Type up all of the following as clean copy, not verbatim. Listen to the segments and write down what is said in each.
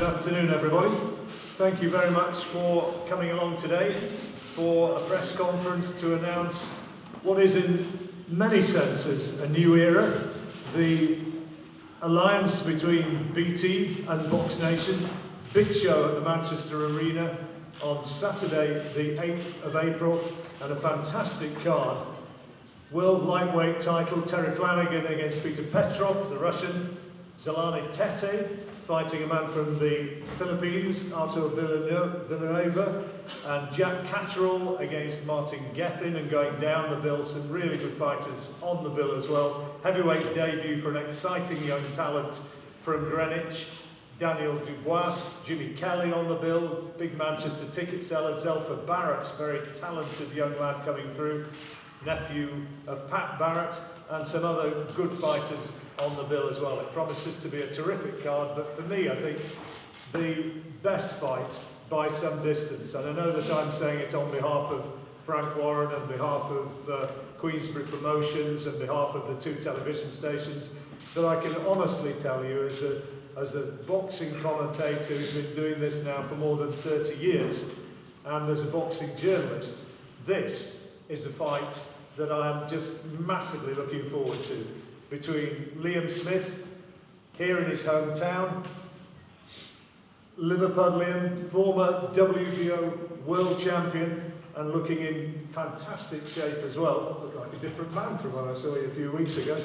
Good afternoon, everybody. Thank you very much for coming along today for a press conference to announce what is in many senses a new era, the alliance between BT and BoxNation. Big show at the Manchester Arena on Saturday the 8th of April, and a fantastic card. World lightweight title, Terry Flanagan against Peter Petrov, the Russian. Zolani Tete fighting a man from the Philippines, Artur Villanueva, and Jack Catterall against Martin Gethin, and going down the bill, some really good fighters on the bill as well. Heavyweight debut for an exciting young talent from Greenwich, Daniel Dubois, Jimmy Kelly on the bill, big Manchester ticket seller, Zelfa Barrett, very talented young lad coming through, nephew of Pat Barrett, and some other good fighters on the bill as well. It promises to be a terrific card, but for me, I think the best fight by some distance, and I know that I'm saying it on behalf of Frank Warren, on behalf of Queensbury Promotions, on behalf of the two television stations, that I can honestly tell you as a boxing commentator who's been doing this now for more than 30 years, and as a boxing journalist, this is a fight that I am just massively looking forward to, between Liam Smith, here in his hometown, Liverpudlian, former WBO world champion, and looking in fantastic shape as well. Looked like a different man from when I saw you a few weeks ago.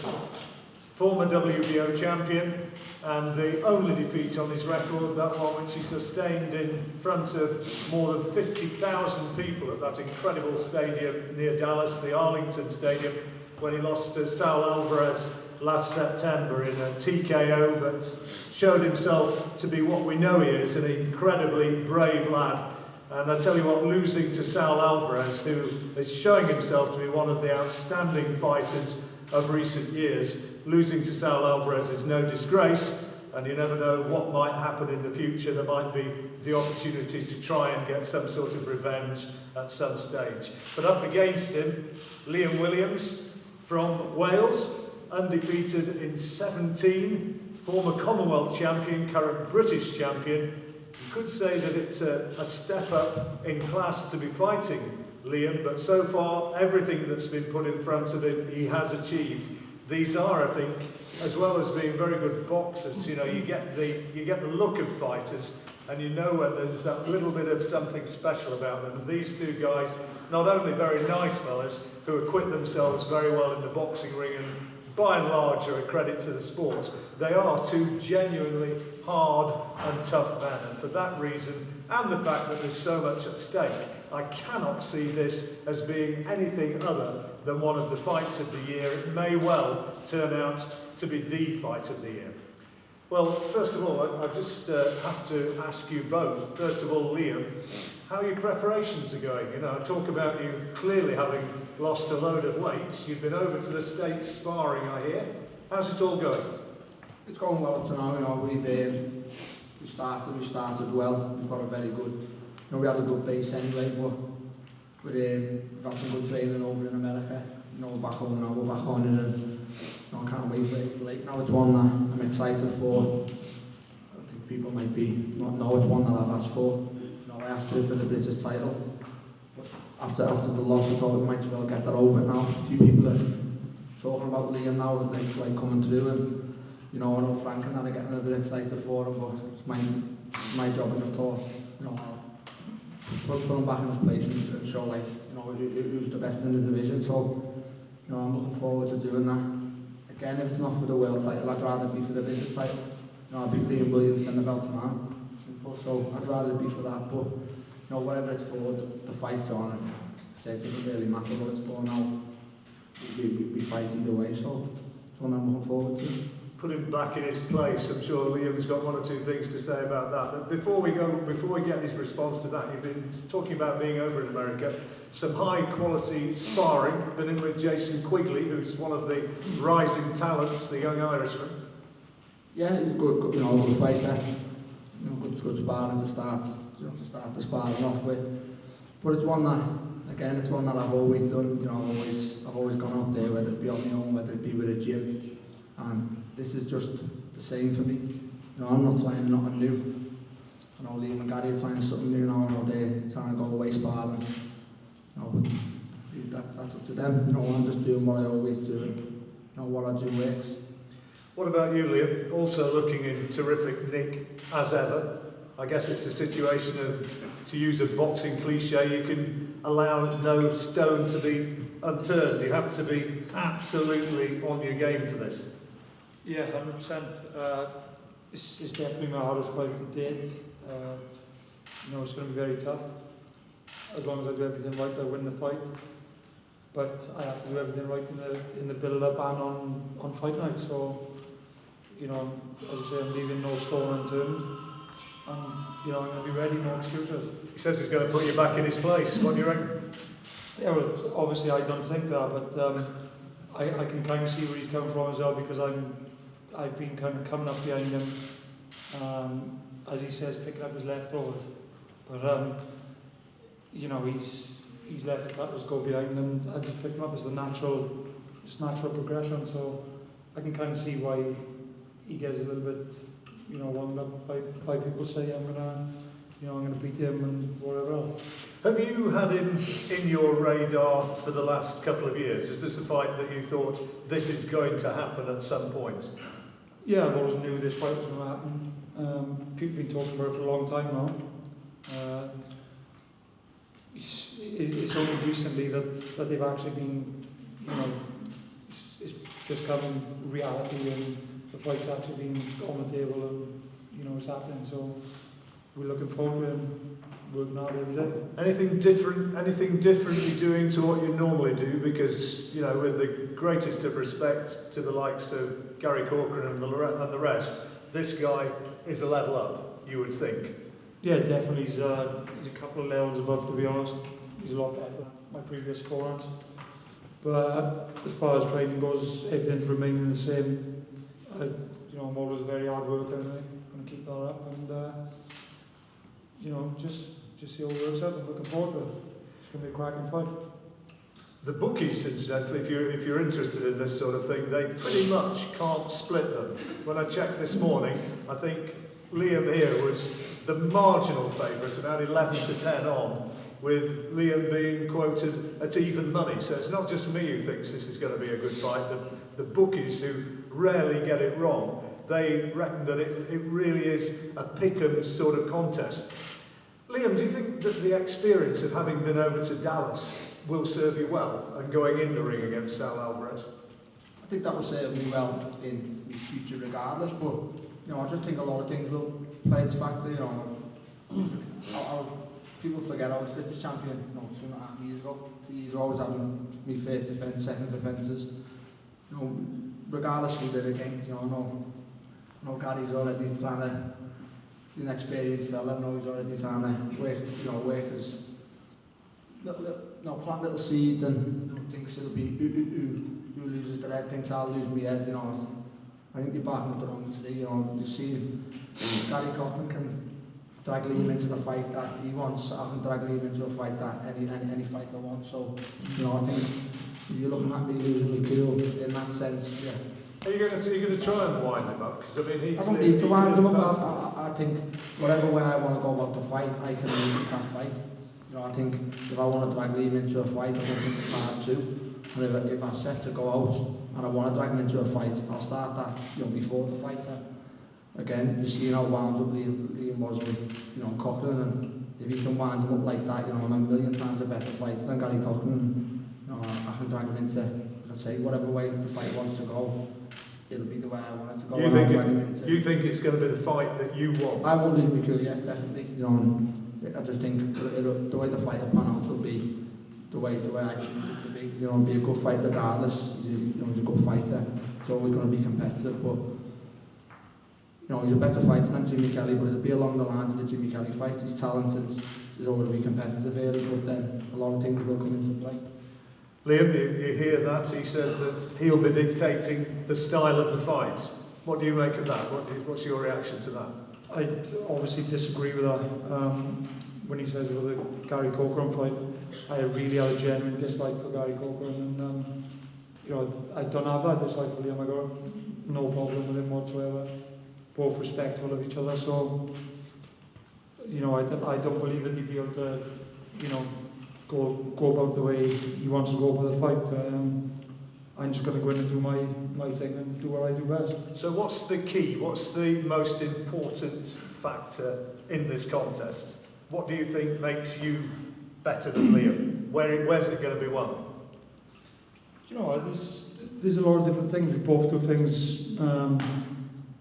Former WBO champion, and the only defeat on his record, that one which he sustained in front of more than 50,000 people at that incredible stadium near Dallas, the Arlington Stadium, when he lost to Saul Alvarez last September in a TKO, but showed himself to be what we know he is, an incredibly brave lad. And I tell you what, losing to Saul Alvarez, who is showing himself to be one of the outstanding fighters of recent years, losing to Saul Alvarez is no disgrace, and you never know what might happen in the future. There might be the opportunity to try and get some sort of revenge at some stage. But up against him, Liam Williams from Wales, undefeated in 17, former Commonwealth champion, current British champion. You could say that it's a step up in class to be fighting Liam, but so far everything that's been put in front of him he has achieved. These are, I think, as well as being very good boxers, you know, you get the look of fighters, and you know when there's that little bit of something special about them. And these two guys, not only very nice fellas who acquit themselves very well in the boxing ring, and by and large are a credit to the sport, they are two genuinely hard and tough men. And for that reason, and the fact that there's so much at stake, I cannot see this as being anything other than one of the fights of the year. It may well turn out to be the fight of the year. Well, first of all, I just have to ask you both. First of all, Liam, how your preparations are going? You know, I talk about you clearly having lost a load of weight. You've been over to the States sparring, I hear. How's it all going? It's going well up to now. You know, we started well. We've got a very good. You know, we had a good base anyway, but we've had some good training over in America. You know, we're back home now. We're back on it, and you know, I can't wait for it. Like now, it's one that I'm excited for. I think people might be not know it's one that I've asked for. You know, I asked for the British title. But after the loss, I thought we might as well get that over now. A few people are talking about Liam now, like coming through, and you know, I know Frank and that are getting a bit excited for him, but it's my job. I just thought, you know, put him back in his place and show, like, you know, who's the best in the division. So, you know, I'm looking forward to doing that. Again, if it's not for the world title, I'd rather be for the British title. You know, I'd be Liam Williams than the belt man. Simple. So I'd rather be for that. But you know, whatever it's for, the fight's on. And I say it doesn't really matter what it's for now. We fight either way. So it's one I'm looking forward to. Put him back in his place. I'm sure Liam's got one or two things to say about that. But before we get his response to that, you've been talking about being over in America. Some high quality sparring. Been in with Jason Quigley, who's one of the rising talents, the young Irishman. Yeah, he's good, you know, good fighter. You know, good sparring to start the sparring off with. But it's one that, again, it's one that I've always done. You know, I've always gone up there, whether it be on my own, whether it be with a gym. And this is just the same for me. You know, I'm not trying nothing new. you know, Liam and Gary are trying something new now, you know, they're trying to go away sparring. You know, that's up to them. You know, I'm just doing what I always do. You know, what I do works. What about you, Liam? Also looking in terrific nick as ever. I guess it's a situation of, to use a boxing cliche, you can allow no stone to be unturned. You have to be absolutely on your game for this. Yeah, 100%. It's definitely my hardest fight to date. You know, it's going to be very tough. As long as I do everything right, I win the fight. But I have to do everything right in the build-up and on fight night. So, you know, as I say, I'm leaving no stone unturned. And, you know, I'm going to be ready, no excuses. He says he's going to put you back in his place. What do you reckon? Yeah, well, obviously I don't think that, but I can kind of see where he's coming from as well, because I've been kind of coming up behind him, as he says, picking up his leftovers. But you know, he's let the cutters go behind, and I just picked him up as the natural progression. So I can kind of see why he gets a little bit, you know, wound up by people say I'm gonna beat him and whatever else. Have you had him in your radar for the last couple of years? Is this a fight that you thought this is going to happen at some point? Yeah, I've always knew this fight was going to happen. People have been talking about it for a long time now. It's only recently that they've actually been, you know, it's just coming reality, and the fight's actually been on the table, and, you know, it's happening. So we're looking forward to him working hard every day. Anything different you're doing to what you normally do? Because, you know, with the greatest of respect to the likes of Gary Corcoran and the rest, this guy is a level up, you would think. Yeah, definitely. He's a couple of levels above, to be honest. He's a lot better than my previous opponents. But as far as training goes, everything's remaining the same. You know, I'm always a very hard worker, and I'm going to keep that up. And you know, just see how it works out. I'm looking forward to it. It's going to be a cracking fight. The bookies, incidentally, if you're interested in this sort of thing, they pretty much can't split them. When I checked this morning, I think Liam here was the marginal favourite, about 11 to 10 on, with Liam being quoted at even money. So it's not just me who thinks this is going to be a good fight. The bookies, who rarely get it wrong, they reckon that it really is a pick-em sort of contest. Liam, do you think that the experience of having been over to Dallas will serve you well, and going in the ring against Sal Alvarez? I think that will serve me well in the future regardless, but, you know, I just think a lot of things will play its factor. You know, people forget I was British champion, you know, 2.5 years ago. 3 years ago I was having my first defence, second defences. You know, regardless who they're against, you know, I know Gary's already trying to, he's an experienced fella, I know he's already trying to work as, plant little seeds, and, you know, thinks it'll be who loses the head, thinks I'll lose my head, you know. I think you're backing up the wrong today, you know. You see Gary Cochran can drag Liam into the fight that he wants. I can drag Liam into a fight that any fighter wants. So, you know, I think if you're looking at me losing my cool in that sense, yeah. Are you going to try and wind him up? Because I mean, I don't need to wind him up. I think whatever way I want to go about the fight, I can lose that fight. You know, I think if I want to drag Liam into a fight, I don't think it's hard to. And if I'm set to go out and I want to drag him into a fight, I'll start that, you know, before the fight. Again, you see how wound up Liam was with, you know, Cochran, and if he can wind him up like that, you know, I'm a million times a better fighter than Gary Cochran. You know, I can drag him into, let's say, whatever way the fight wants to go. It'll be the way I want it to go. You think it's going to be the fight that you want? I won't lose my cool, yeah, definitely. You know, I just think the way the fight will pan out will be the way I choose it to be. You know, be a good fight regardless. He's a good fighter. He's always going to be competitive, but, you know, he's a better fighter than Jimmy Kelly, but it'll be along the lines of the Jimmy Kelly fight. He's talented, he's always going to be competitive early, but then a lot of things will come into play. Liam, you hear that? He says that he'll be dictating the style of the fight. What do you make of that? What's your reaction to that? I obviously disagree with that. When he says with the Gary Corcoran fight, I really have a genuine dislike for Gary Corcoran, and you know, I don't have that dislike for Liam. I got no problem with him whatsoever. Both respectful of each other. So you know, I don't believe that he'd be able to, you know, go about the way he wants to go about the fight. I'm just going to go in and do my thing and do what I do best. So what's the key? What's the most important factor in this contest? What do you think makes you better than Liam? Where's it going to be won? You know, there's a lot of different things. We both do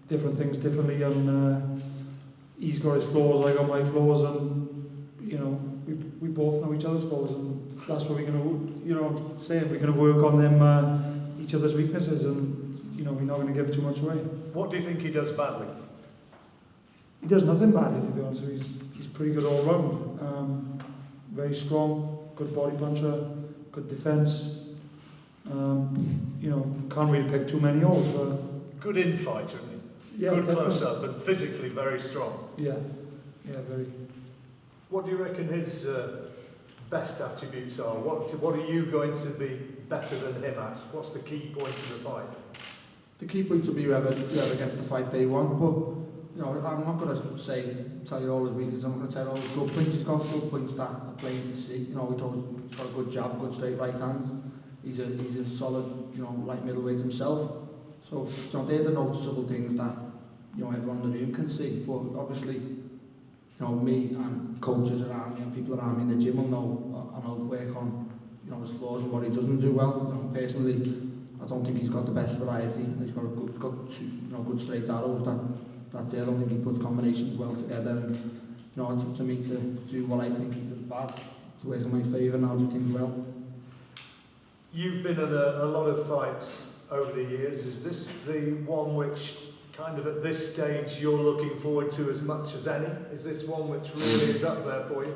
different things differently, and he's got his flaws, I got my flaws, and you know, we both know each other's flaws, and that's what we're going to, you know, say we're going to work on them, each other's weaknesses, and you know, we're not going to give too much away. What do you think he does badly? He does nothing badly, to be honest with you. He's pretty good all round. Very strong, good body puncher, good defence. You know, can't really pick too many holes. Good infighter, isn't he? Yeah, good definitely. close up and physically very strong. Yeah, very. What do you reckon his best attributes are? What are you going to be better than him at? What's the key point of the fight? The key point will be whoever gets the fight they want, but you know, I'm not going to tell you all his weaknesses. I'm going to tell you all his good points. He's got good points that are plain to see. You know, he's got a good jab, good straight right hand. He's a solid, you know, light middleweight himself. So, you know, they're the noticeable things that, you know, everyone in the room can see. But obviously, you know, me and coaches around me and people around me in the gym will know, and I'll work on, you know, his flaws and what he doesn't do well. You know, personally, I don't think he's got the best variety. He's got good straight arrows. That's it. I don't think he puts combinations well together. And you know, it's up to me to do what I think he does bad, to work in my favour, and I'll do things well. You've been in a lot of fights over the years. Is this the one which, kind of at this stage, you're looking forward to as much as any? Is this one which really is up there for you?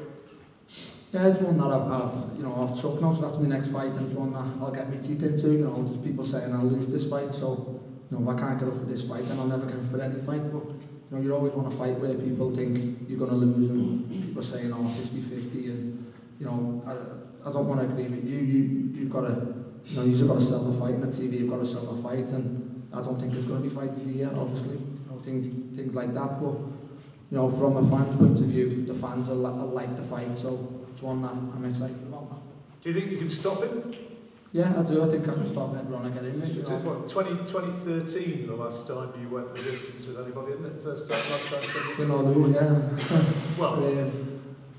Yeah, it's one that I've took notes. That's my next fight, and it's one that I'll get my teeth into. You know, there's people saying I'll lose this fight, so you know, if I can't get up for this fight, then I'll never get up for any fight. But you know, you always want to fight where people think you're going to lose, and people are saying, oh, 50-50, and you know, I don't want to agree with you. You've got to, you know, you've got to sell the fight, and the TV, you've got to sell the fight, and I don't think there's going to be fights of the year, obviously. You know, things like that. But you know, from a fan's point of view, the fans will like the fight, so it's one that I'm excited about. Do you think you can stop him? Yeah, I do. I think I can stop everyone I get in with. Is it what, 2013 the last time you went the distance with anybody, isn't it? Last time. We're not lose, yeah. Well,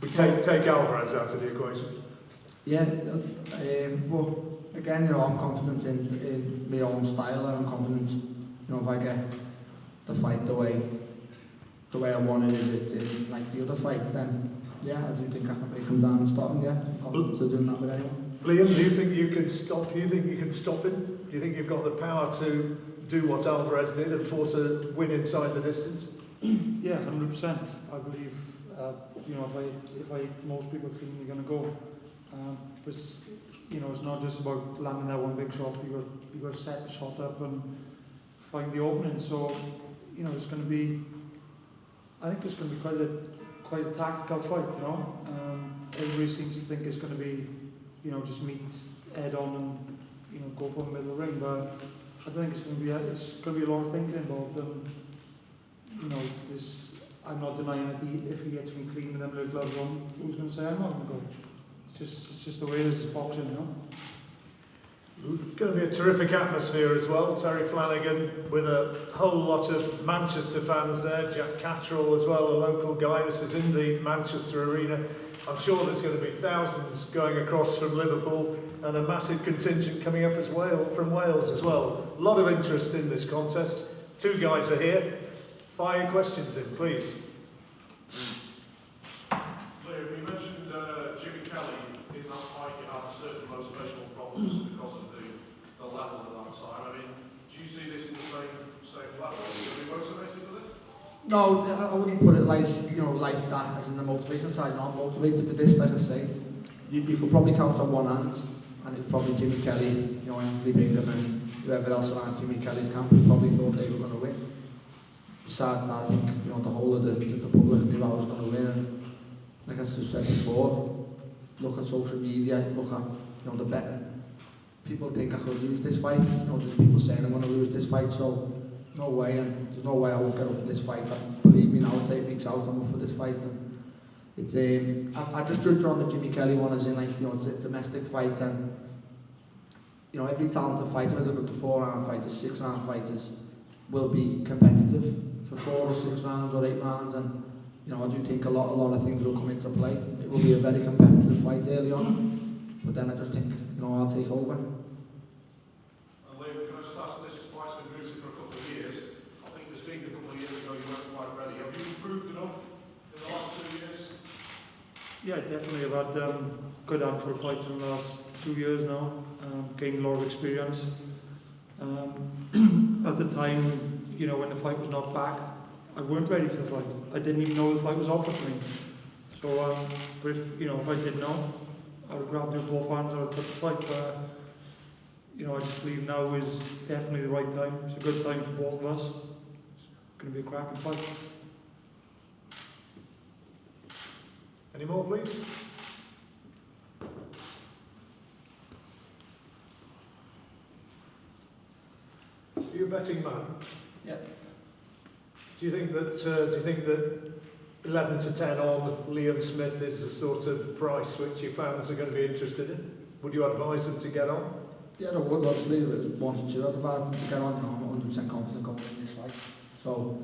we take Alvarez out of the equation. Yeah, but again, you know, I'm confident in my own style, and I'm confident, you know, if I get the fight the way I want it, if it's in like the other fights, then yeah, I do think I can break him down and stop him. Yeah, I'm confident to doing that with anyone. Liam, do you think you can stop? Do you think you can stop him? Do you think you've got the power to do what Alvarez did and force a win inside the distance? Yeah, 100%. I believe, you know, if I most people think you're going to go, but you know, it's not just about landing that one big shot. You got to set the shot up and find the opening. So, you know, it's going to be. I think it's going to be quite a tactical fight. You know, everybody seems to think it's going to be, you know, just meet head on and, you know, go for the middle ring, but I think it's going to be a lot of thinking involved, and you know, I'm not denying that if he hits me clean with them little gloves on, who's going to say I'm not going to go? It's just the way it is, it's boxing, you know. It's going to be a terrific atmosphere as well. Terry Flanagan with a whole lot of Manchester fans there. Jack Catterall as well, a local guy. This is in the Manchester Arena. I'm sure there's going to be thousands going across from Liverpool and a massive contingent coming up from Wales as well. A lot of interest in this contest. Two guys are here. Fire your questions in, please. Liam, you mentioned Jimmy Kelly in that fight. You had certain motivational problems because of the level at that time. I mean, do you see this in the same level? Are you going to be motivated for this? No, I wouldn't put it like, you know, like that as in the motivation side. No, I'm motivated for this, like I say. You could probably count on one hand, and it's probably Jimmy Kelly, you know, Anthony Bingham and whoever else around Jimmy Kelly's camp who probably thought they were going to win. Besides that, I think, you know, the whole of the public knew I was going to win, and like I just said before, look at social media, look at, you know, the betting. People think I could lose this fight, you know, there's people saying I'm going to lose this fight, so no way, and there's no way I won't get up for this fight. And believe me now, it's 8 weeks out, I'm up for this fight, and It's I just judged on the Jimmy Kelly one as in, like, you know, it's a domestic fight, and you know, every talented fighter, whether it's the 4-round fighters, 6-round fighters, will be competitive for 4 or 6 rounds or 8 rounds, and you know, I do think a lot of things will come into play. It will be a very competitive fight early on, but then I just think, you know, I'll take over. And Liam, can I just ask, this fight's been mooted for a couple of years. I think there's been a couple of years ago you weren't quite ready. Have you improved enough in the last 2 years? Yeah, definitely. I've had good handful of fights in the last 2 years now. Gained a lot of experience. At the time, you know, when the fight was not back, I weren't ready for the fight. I didn't even know the fight was offered to me. So, but if I did know, I would grab you both hands and I would took the fight. But you know, I just believe now is definitely the right time. It's a good time for both of us. It's going to be a cracking fight. Any more, please? You're a betting man. Yeah. Do you think that 11 to 10 on Liam Smith is the sort of price which your fans are going to be interested in? Would you advise them to get on? Yeah, I would, obviously. It was 1 to 2. I'd advise them to get on. You know, I'm 100% confident going in this fight. So,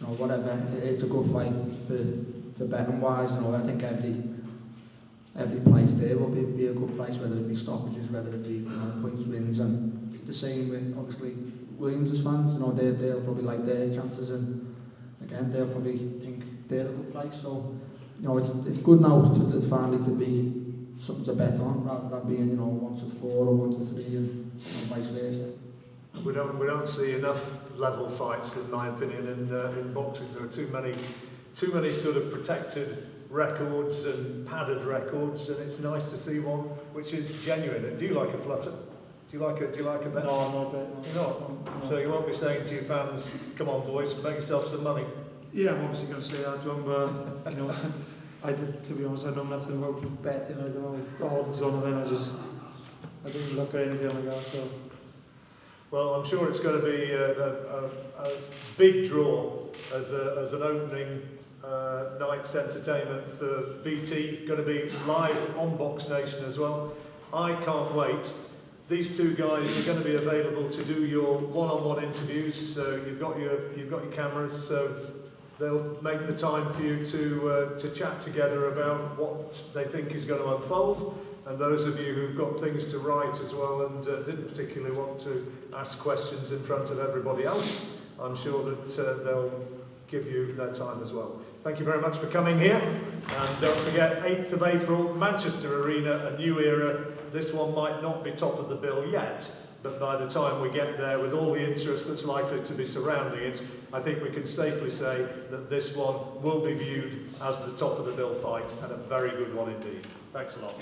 you know, whatever. It's a good fight for betting wise. You know, I think every price there will be a good price, whether it be stoppages, whether it be, you know, points, wins, and the same with obviously Williams' fans. You know, they'll probably like their chances, and again they'll probably think they're a good price. So, you know, it's good now to finally to be something to bet on rather than being, you know, 1 to 4 or 1 to 3 and vice versa. We don't see enough level fights, in my opinion, in boxing. There are too many sort of protected records and padded records, and it's nice to see one which is genuine. And do you like a flutter? Do you like a bet? No, I'm not betting. You're not? No. So you won't be saying to your fans, "Come on, boys, make yourself some money." Yeah, I'm obviously going to say that to him, but you know, to be honest, I know nothing about betting. I don't know odds on it. I didn't look at anything like that. So. Well, I'm sure it's going to be a big draw as an opening night's entertainment for BT. Going to be live on BoxNation as well. I can't wait. These two guys are going to be available to do your one-on-one interviews. So you've got your cameras. So they'll make the time for you to chat together about what they think is going to unfold. And those of you who've got things to write as well and didn't particularly want to ask questions in front of everybody else, I'm sure that they'll give you their time as well. Thank you very much for coming here. And don't forget, 8th of April, Manchester Arena, a new era. This one might not be top of the bill yet, but by the time we get there, with all the interest that's likely to be surrounding it, I think we can safely say that this one will be viewed as the top of the bill fight, and a very good one indeed. Thanks a lot.